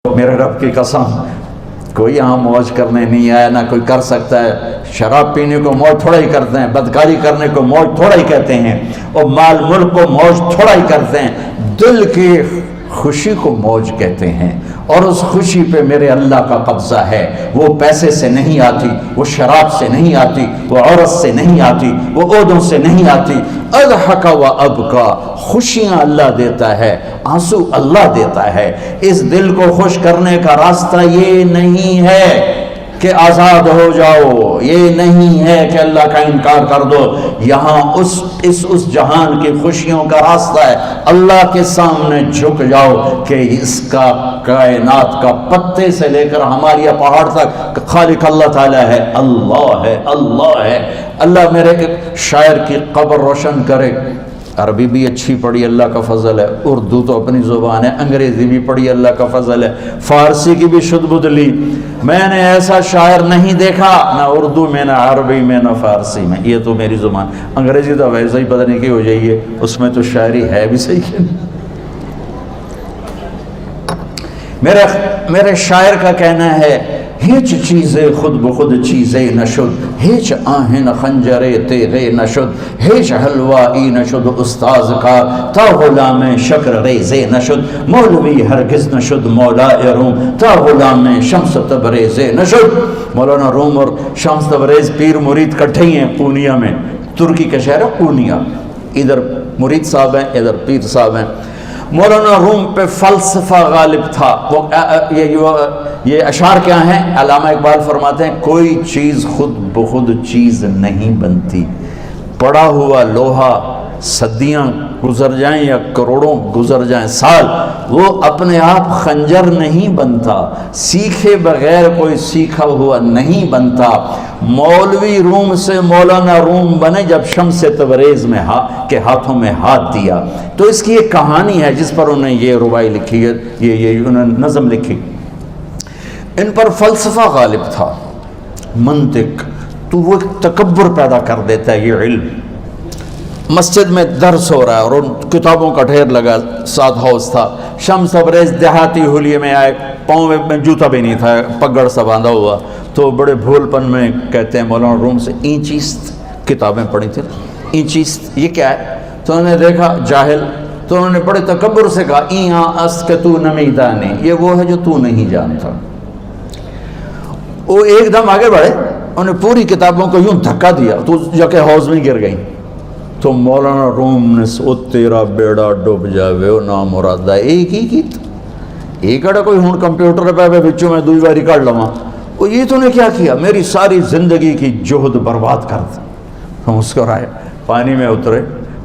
میرے رب کی قسم کوئی یہاں موج کرنے نہیں آیا، نہ کوئی کر سکتا ہے۔ شراب پینے کو موج تھوڑا ہی کرتے ہیں، بدکاری کرنے کو موج تھوڑا ہی کہتے ہیں، اور مال ملک کو موج تھوڑا ہی کرتے ہیں۔ دل کی خوشی کو موج کہتے ہیں، اور اس خوشی پہ میرے اللہ کا قبضہ ہے۔ وہ پیسے سے نہیں آتی، وہ شراب سے نہیں آتی، وہ عورت سے نہیں آتی، وہ عہدوں سے نہیں آتی۔ اضحک و ابکا، خوشیاں اللہ دیتا ہے، آنسو اللہ دیتا ہے۔ اس دل کو خوش کرنے کا راستہ یہ نہیں ہے کہ آزاد ہو جاؤ، یہ نہیں ہے کہ اللہ کا انکار کر دو۔ یہاں اس جہان کی خوشیوں کا راستہ ہے اللہ کے سامنے جھک جاؤ کہ اس کا کائنات کا پتے سے لے کر ہمارے پہاڑ تک خالق اللہ تعالیٰ ہے، اللہ ہے، اللہ ہے۔ اللہ میرے ایک شاعر کی قبر روشن کرے۔ عربی بھی اچھی پڑھی، اللہ کا فضل ہے، اردو تو اپنی زبان ہے، انگریزی بھی پڑھی، اللہ کا فضل ہے، فارسی کی بھی شد بد لی۔ میں نے ایسا شاعر نہیں دیکھا، نہ اردو میں، نہ عربی میں، نہ فارسی میں، یہ تو میری زبان۔ انگریزی تو ویسے ہی پتہ نہیں کی ہو جائیے، اس میں تو شاعری ہے بھی صحیح ہے۔ میرے شاعر کا کہنا ہے، ہیچ چیزیں خود بخود چیزیں نشد، ہیچ آہن خنجرے تیغے نشد، ہیچ حلوائی نشد استاذ کا، تا غلام شکر ریزے نشد، مولوی ہرگز نشد مولا روم، تا غلام شمس تبریز نشد۔ مولانا روم اور شمس تبریز پیر مرید کٹھے ہی ہیں پونیا میں، ترکی کا شہر ہے پونیا، ادھر مرید صاحب ہیں، ادھر پیر صاحب ہیں۔ مولانا روم پہ فلسفہ غالب تھا۔ یہ اشعار کیا ہیں؟ علامہ اقبال فرماتے ہیں، کوئی چیز خود بخود چیز نہیں بنتی، پڑا ہوا لوہا صدیاں گزر جائیں یا کروڑوں گزر جائیں سال، وہ اپنے آپ خنجر نہیں بنتا، سیکھے بغیر کوئی سیکھا ہوا نہیں بنتا۔ مولوی روم سے مولانا روم بنے جب شمس تبریز میں کے ہاتھوں میں ہاتھ دیا۔ تو اس کی ایک کہانی ہے جس پر انہوں نے یہ ربائی لکھی ہے، یہ انہوں نے نظم لکھی۔ ان پر فلسفہ غالب تھا، منطق، تو وہ تکبر پیدا کر دیتا ہے یہ علم۔ مسجد میں درس ہو رہا ہے اور ان کتابوں کا ڈھیر لگا، ساتھ ہاؤس تھا۔ شمس تبریز دیہاتی حلیے میں آئے، پاؤں میں جوتا بھی نہیں تھا، پگڑ سا باندھا ہوا، تو بڑے بھول پن میں کہتے ہیں مولانا روم سے، اینچیست کتابیں پڑھی تھی، اینچیست یہ کیا ہے؟ تو انہوں نے دیکھا جاہل، تو انہوں نے بڑے تکبر سے کہا، ایہاں اس کہ تو نمیدانی، یہ وہ ہے جو تو نہیں جانتا۔ وہ ایک دم آگے بڑھے، انہوں نے پوری کتابوں کو یوں دھکا دیا تو جا کے حوض میں گر گئی۔ تو مولانا روم نے او تیرا بیڑا ڈوب جاوے او نامرادہ، ایک ہی کی ایک اڑا کوئی ہون کمپیوٹر پہ بچوں میں دوئی باری کر لواں، وہ یہ تو نے کیا کیا، میری ساری زندگی کی جہد برباد کر دی۔ ہم مسکرائے، پانی میں اترے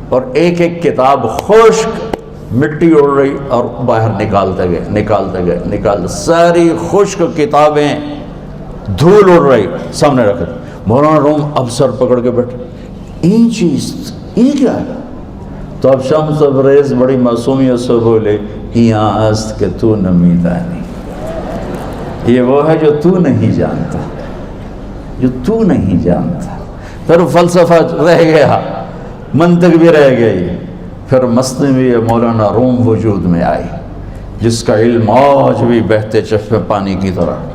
اور ایک ایک کتاب خشک مٹی اڑ رہی اور باہر نکالتے گئے، ساری خشک کتابیں دھول اڑ رہی سامنے رکھے۔ مولانا روم اب سر پکڑ کے بیٹھے، این چیز یہ کیا ہے؟ تو اب شمس تبریز بڑی معصومیت سے بولے، یہاں است کہ تو نمیدانی، یہ وہ ہے جو تو نہیں جانتا، جو تو نہیں جانتا۔ پھر فلسفہ رہ گیا، منطق بھی رہ گئی، پھر مثنوی مولانا روم وجود میں آئی، جس کا علم آج بھی بہتے چشمے پانی کی طرح۔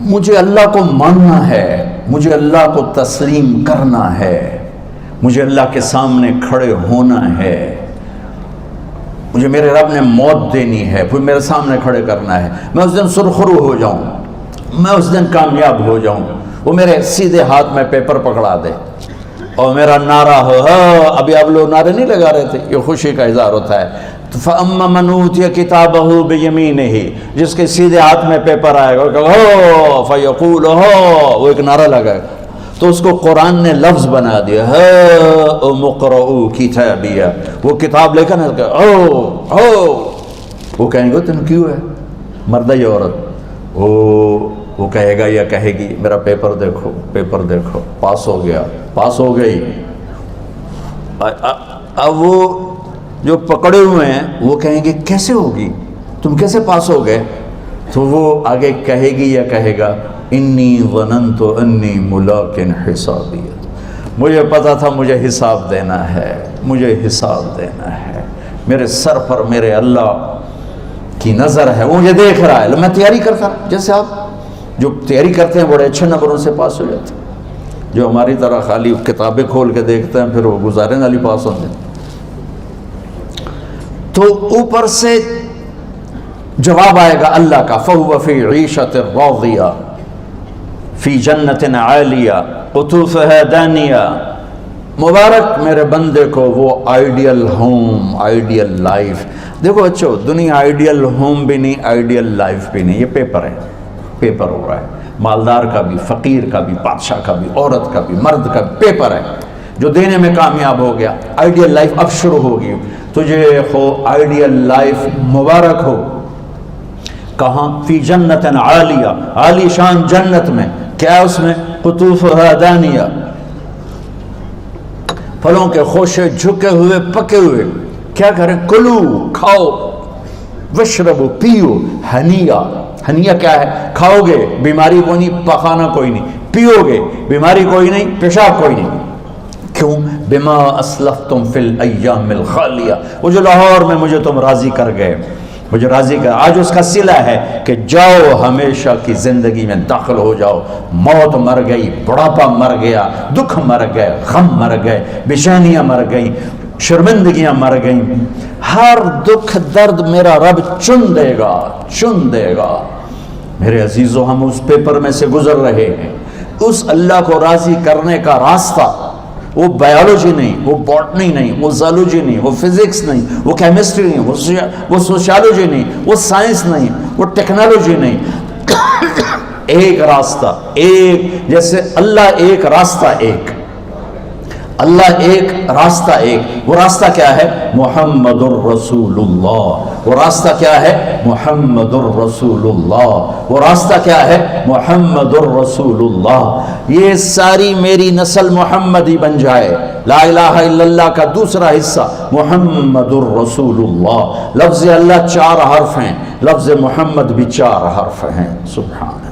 مجھے اللہ کو ماننا ہے، مجھے اللہ کو تسلیم کرنا ہے، مجھے اللہ کے سامنے کھڑے ہونا ہے، مجھے میرے رب نے موت دینی ہے، پھر میرے سامنے کھڑے کرنا ہے۔ میں اس دن سرخرو ہو جاؤں، میں اس دن کامیاب ہو جاؤں، وہ میرے سیدھے ہاتھ میں پیپر پکڑا دے اور میرا نعرہ ہو، ابھی آپ لوگ نعرے نہیں لگا رہے تھے، یہ خوشی کا اظہار ہوتا ہے۔ فَأَمَّا مَنْ أُوتِيَ كِتَابَهُ بِيَمِينِهِ، جس کے سیدھے ہاتھ میں پیپر آئے گا، فَيَقُولُ وہ ایک نعرہ لگائے گا، تو اس کو قرآن نے لفظ بنا دیا، هَاؤْمُ اقْرَءُوا كِتَابِيَهْ، وہ کتاب لے کر وہ کہیں گے تم کیوں ہے، مرد یا عورت، وہ کہے گا یا کہے گی، میرا پیپر دیکھو، پیپر دیکھو، پاس ہو گیا، پاس ہو گئی۔ اب وہ جو پکڑے ہوئے ہیں وہ کہیں گے کیسے ہوگی، تم کیسے پاس ہو گئے؟ تو وہ آگے کہے گی یا کہے گا، انی ظننت انی ملاق حسابی، مجھے پتا تھا مجھے حساب دینا ہے، مجھے حساب دینا ہے، میرے سر پر میرے اللہ کی نظر ہے، وہ مجھے دیکھ رہا ہے۔ میں تیاری کرتا ہوں، جیسے آپ جو تیاری کرتے ہیں بڑے اچھے نمبروں سے پاس ہو جاتے ہیں، جو ہماری طرح خالی کتابیں کھول کے دیکھتے ہیں پھر وہ گزارے والی پاس ہوتے ہیں۔ تو اوپر سے جواب آئے گا اللہ کا، فَهُوَ فِي عِيشَةٍ رَاضِيَةٍ فِي جَنَّةٍ عَالِيَةٍ قُطُوفُهَا دَانِيَةٌ۔ مبارک میرے بندے کو وہ آئیڈیل ہوم، آئیڈیل لائف۔ دیکھو بچو، دنیا آئیڈیل ہوم بھی نہیں، آئیڈیل لائف بھی نہیں، یہ پیپر ہے، پیپر ہو رہا ہے، مالدار کا بھی، فقیر کا بھی، بادشاہ کا بھی، عورت کا بھی، مرد کا بھی پیپر ہے۔ جو دینے میں کامیاب ہو گیا، آئیڈیل لائف اب شروع ہوگی۔ تجھے ہو آئیڈیل لائف مبارک ہو۔ کہاں؟ فی جنت عالیہ، عالی شان جنت میں، کیا اس میں؟ قطوفها دانیہ، پھلوں کے خوشے جھکے ہوئے پکے ہوئے۔ کیا کریں؟ کلو، کھاؤ، وشربو، پیو، ہنیا۔ ہنیا کیا ہے؟ کھاؤ گے بیماری کوئی نہیں، پخانا کوئی نہیں، پیو گے بیماری کوئی نہیں، پیشاب کوئی نہیں۔ کیوں؟ بما اسلفتم فی الایام الخالیہ، وہ جو لاہور میں مجھے تم راضی کر گئے، مجھے راضی کر، آج اس کا صلہ ہے کہ جاؤ ہمیشہ کی زندگی میں داخل ہو جاؤ۔ موت مر گئی، بڑھاپا مر گیا، دکھ مر گئے، غم مر گئے، بےچینیاں مر گئیں، شرمندگیاں مر گئیں، ہر دکھ درد میرا رب چن دے گا، چن دے گا۔ میرے عزیزو، ہم اس پیپر میں سے گزر رہے ہیں۔ اس اللہ کو راضی کرنے کا راستہ، وہ بایولوجی نہیں، وہ باٹنی نہیں، وہ زالوجی نہیں، وہ فزکس نہیں، وہ کیمسٹری نہیں، وہ سوشیالوجی نہیں، وہ سائنس نہیں، وہ ٹیکنالوجی نہیں۔ ایک راستہ، ایک، جیسے اللہ ایک، راستہ ایک، اللہ ایک، راستہ ایک۔ وہ راستہ کیا ہے؟ محمد الرسول اللہ۔ وہ راستہ کیا ہے؟ محمد الرسول اللہ۔ وہ راستہ کیا ہے؟ محمد الرسول اللہ۔ یہ ساری میری نسل محمدی بن جائے۔ لا الہ الا اللہ کا دوسرا حصہ محمد الرسول اللہ۔ لفظ اللہ 4 حرف ہیں، لفظ محمد بھی 4 حرف ہیں۔ سبحان اللہ۔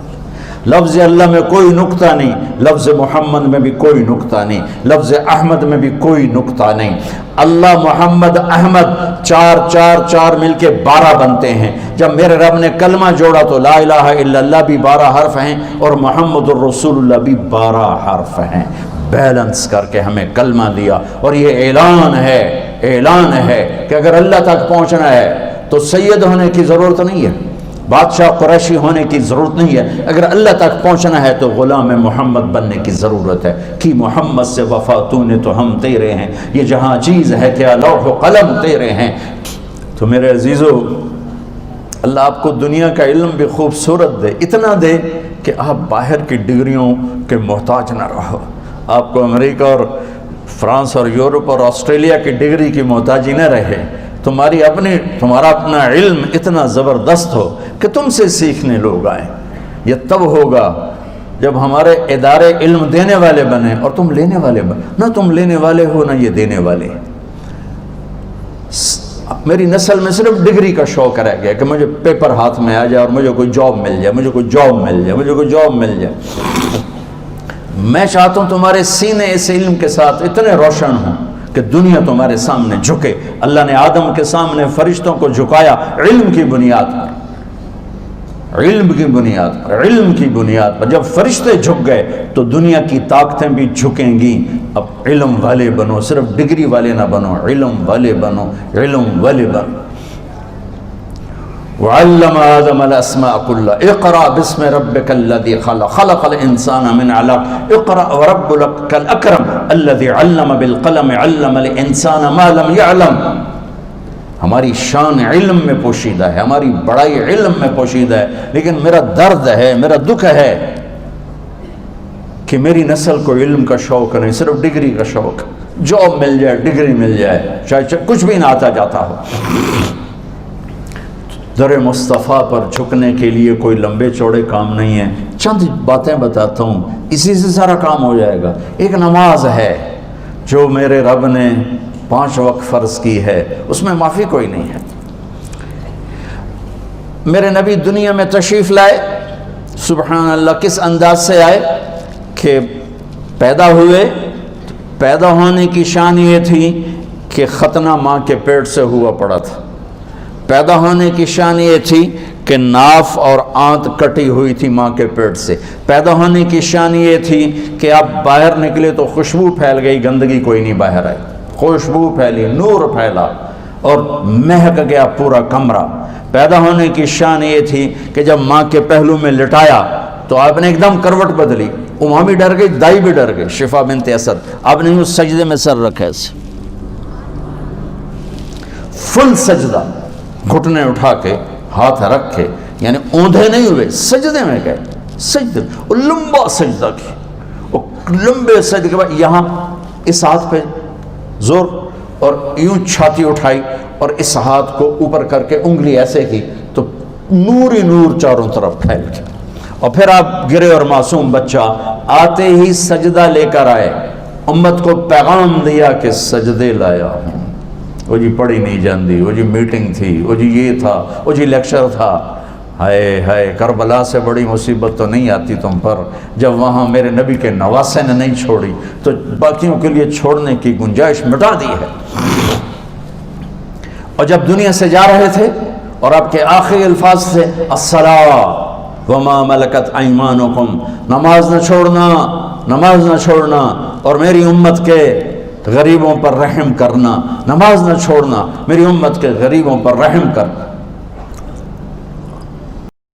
لفظ اللہ میں کوئی نقطہ نہیں، لفظ محمد میں بھی کوئی نقطہ نہیں، لفظ احمد میں بھی کوئی نقطہ نہیں۔ اللہ، محمد، احمد، 4 4 4 مل کے 12 بنتے ہیں۔ جب میرے رب نے کلمہ جوڑا تو لا الہ الا اللہ بھی 12 حرف ہیں اور محمد الرسول اللہ بھی 12 حرف ہیں۔ بیلنس کر کے ہمیں کلمہ دیا، اور یہ اعلان ہے، اعلان ہے کہ اگر اللہ تک پہنچنا ہے تو سید ہونے کی ضرورت نہیں ہے، بادشاہ قریشی ہونے کی ضرورت نہیں ہے۔ اگر اللہ تک پہنچنا ہے تو غلام محمد بننے کی ضرورت ہے۔ کہ محمد سے وفا تو نے تو ہم تیرے ہیں، یہ جہاں چیز ہے کیا لوح و قلم تیرے ہیں۔ تو میرے عزیزو، اللہ آپ کو دنیا کا علم بھی خوبصورت دے، اتنا دے کہ آپ باہر کی ڈگریوں کے محتاج نہ رہو، آپ کو امریکہ اور فرانس اور یورپ اور آسٹریلیا کی ڈگری کی محتاجی نہ رہے۔ تمہارا اپنا علم اتنا زبردست ہو کہ تم سے سیکھنے لوگ آئیں۔ یہ تب ہوگا جب ہمارے ادارے علم دینے والے بنے اور تم لینے والے بنے۔ نہ تم لینے والے ہو نہ یہ دینے والے۔ میری نسل میں صرف ڈگری کا شوق رہ گیا کہ مجھے پیپر ہاتھ میں آ جائے اور مجھے کوئی جاب مل جائے، مجھے کوئی جاب مل جائے، مجھے کوئی جاب مل جائے۔ میں چاہتا ہوں تمہارے سینے اس علم کے ساتھ اتنے روشن ہوں کہ دنیا تمہارے سامنے جھکے۔ اللہ نے آدم کے سامنے فرشتوں کو جھکایا علم کی بنیاد پر، علم کی بنیاد پر، علم کی بنیاد پر۔ جب فرشتے جھک گئے تو دنیا کی طاقتیں بھی جھکیں گی۔ اب علم والے بنو، صرف ڈگری والے نہ بنو، علم والے بنو، علم والے بنو۔ وعلم آدم الاسماء كلها اقرأ باسم ربك الذي خلق خلق الانسان من علق اقرأ وربك الاكرم الذي علم بالقلم علم الانسان ما لم يعلم۔ ہماری شان علم میں پوشیدہ ہے، ہماری بڑائی علم میں پوشیدہ ہے، لیکن میرا درد ہے، میرا دکھ ہے کہ میری نسل کو علم کا شوق نہیں، صرف ڈگری کا شوق۔ جاب مل جائے، ڈگری مل جائے، چاہے کچھ بھی نہ آتا جاتا ہو۔ در مصطفیٰ پر جھکنے کے لیے کوئی لمبے چوڑے کام نہیں ہیں، چند باتیں بتاتا ہوں، اسی سے سارا کام ہو جائے گا۔ ایک نماز ہے جو میرے رب نے 5 وقت فرض کی ہے، اس میں معافی کوئی نہیں ہے۔ میرے نبی دنیا میں تشریف لائے، سبحان اللہ، کس انداز سے آئے کہ پیدا ہوئے، پیدا ہونے کی شان یہ تھی کہ ختنہ ماں کے پیٹ سے ہوا پڑا تھا۔ پیدا ہونے کی شان یہ تھی کہ ناف اور آنت کٹی ہوئی تھی ماں کے پیٹ سے۔ پیدا ہونے کی شان یہ تھی کہ آپ باہر نکلے تو خوشبو پھیل گئی، گندگی کوئی نہیں باہر آئی، خوشبو پھیلی، نور پھیلا اور مہک گیا پورا کمرہ۔ پیدا ہونے کی شان یہ تھی کہ جب ماں کے پہلو میں لٹایا تو آپ نے ایک دم کروٹ بدلی، اماں بھی ڈر گئی، دائی بھی ڈر گئی، شفا بنت اسد۔ آپ نے اس سجدے میں سر رکھا ایسے، فل سجدہ، گھٹنے اٹھا کے ہاتھ رکھے، یعنی اوندھے نہیں ہوئے، سجدے میں گئے، سجدے اور لمبا سجدہ کیا، اور لمبے سجدے کے بعد یہاں اس ہاتھ پہ زور اور یوں چھاتی اٹھائی اور اس ہاتھ کو اوپر کر کے انگلی ایسے کی تو نور ہی نور چاروں طرف پھیل گیا۔ اور پھر آپ گرے اور معصوم بچہ آتے ہی سجدہ لے کر آئے، امت کو پیغام دیا کہ سجدے لایا ہوں۔ وہ جی پڑھی نہیں جاندی، وہ جی میٹنگ تھی، وہ جی یہ تھا، وہ جی لیکچر تھا۔ ہائے ہائے، کربلا سے بڑی مصیبت تو نہیں آتی تم پر جب وہاں میرے نبی کے نواسے نے نہیں چھوڑی تو باقیوں کے لیے چھوڑنے کی گنجائش مٹا دی ہے۔ اور جب دنیا سے جا رہے تھے اور آپ کے آخری الفاظ تھے الصلاۃ وما ملکت ایمانکم، نماز نہ چھوڑنا، نماز نہ چھوڑنا، اور میری امت کے غریبوں پر رحم کرنا، نماز نہ چھوڑنا، میری امت کے غریبوں پر رحم کر۔